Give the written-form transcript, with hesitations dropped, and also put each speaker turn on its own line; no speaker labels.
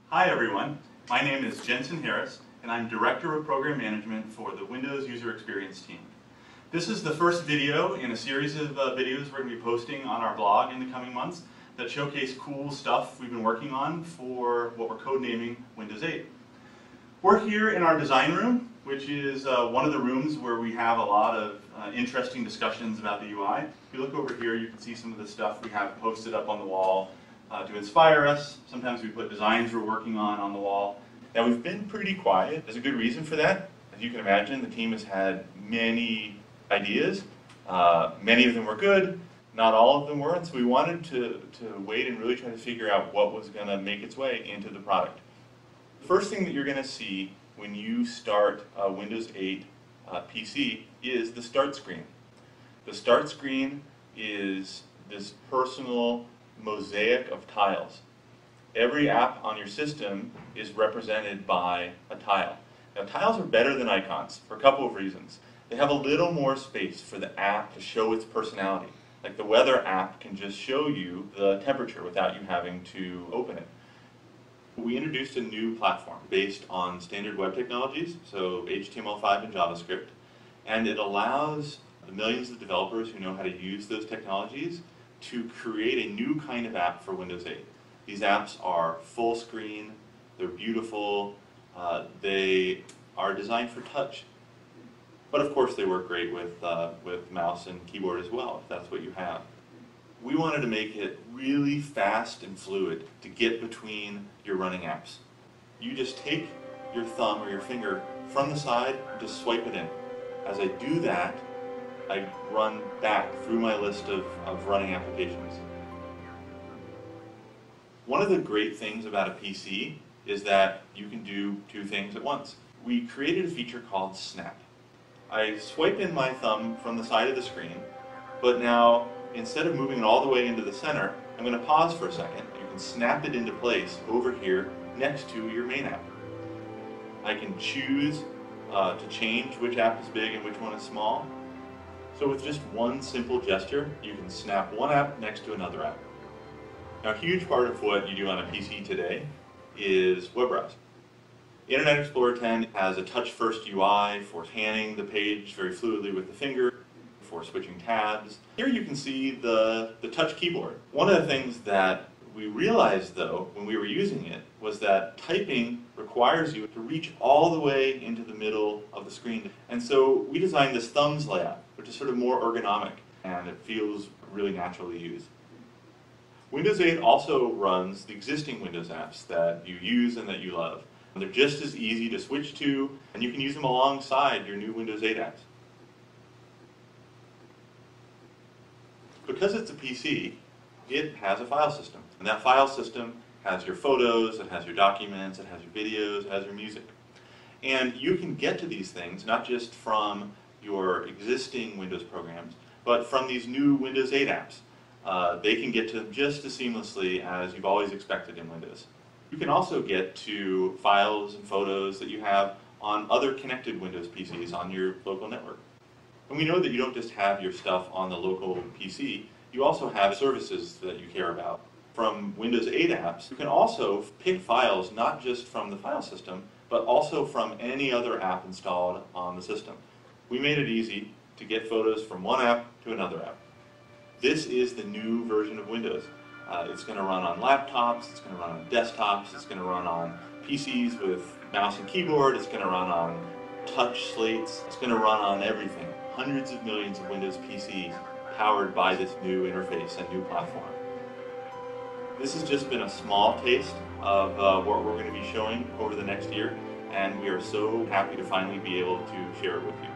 Hi everyone, my name is Jensen Harris and I'm Director of Program Management for the Windows User Experience team. This is the first video in a series of videos we're going to be posting on our blog in the coming months that showcase cool stuff we've been working on for what we're codenaming Windows 8. We're here in our design room, which is one of the rooms where we have a lot of interesting discussions about the UI. If you look over here, you can see some of the stuff we have posted up on the wall to inspire us. Sometimes we put designs we're working on the wall. Now we've been pretty quiet. There's a good reason for that. As you can imagine, the team has had many ideas. Many of them were good, not all of them were, and so we wanted to wait and really try to figure out what was going to make its way into the product. The first thing that you're going to see when you start a Windows 8 PC is the start screen. The start screen is this personal mosaic of tiles. Every app on your system is represented by a tile. Now, tiles are better than icons for a couple of reasons. They have a little more space for the app to show its personality. Like the weather app can just show you the temperature without you having to open it. We introduced a new platform based on standard web technologies, so HTML5 and JavaScript, and it allows the millions of developers who know how to use those technologies to create a new kind of app for Windows 8. These apps are full screen, they're beautiful, they are designed for touch. But of course they work great with mouse and keyboard as well, if that's what you have. We wanted to make it really fast and fluid to get between your running apps. You just take your thumb or your finger from the side and just swipe it in. As I do that, I run back through my list of running applications. One of the great things about a PC is that you can do two things at once. We created a feature called Snap. I swipe in my thumb from the side of the screen, but now instead of moving it all the way into the center, I'm going to pause for a second. You can snap it into place over here next to your main app. I can choose to change which app is big and which one is small. So with just one simple gesture, you can snap one app next to another app. Now, a huge part of what you do on a PC today is web browse. Internet Explorer 10 has a touch-first UI for panning the page very fluidly with the finger, for switching tabs. Here you can see the touch keyboard. One of the things that we realized, though, when we were using it, was that typing requires you to reach all the way into the middle of the screen. And so we designed this thumbs layout, which is sort of more ergonomic, and it feels really natural to use. Windows 8 also runs the existing Windows apps that you use and that you love. And they're just as easy to switch to, and you can use them alongside your new Windows 8 apps. Because it's a PC, it has a file system. And that file system has your photos, it has your documents, it has your videos, it has your music. And you can get to these things not just from your existing Windows programs, but from these new Windows 8 apps. They can get to them just as seamlessly as you've always expected in Windows. You can also get to files and photos that you have on other connected Windows PCs on your local network. And we know that you don't just have your stuff on the local PC, you also have services that you care about. From Windows 8 apps, you can also pick files not just from the file system, but also from any other app installed on the system. We made it easy to get photos from one app to another app. This is the new version of Windows. It's going to run on laptops, it's going to run on desktops, it's going to run on PCs with mouse and keyboard, it's going to run on touch slates, it's going to run on everything. Hundreds of millions of Windows PCs powered by this new interface and new platform. This has just been a small taste of what we're going to be showing over the next year, and we are so happy to finally be able to share it with you.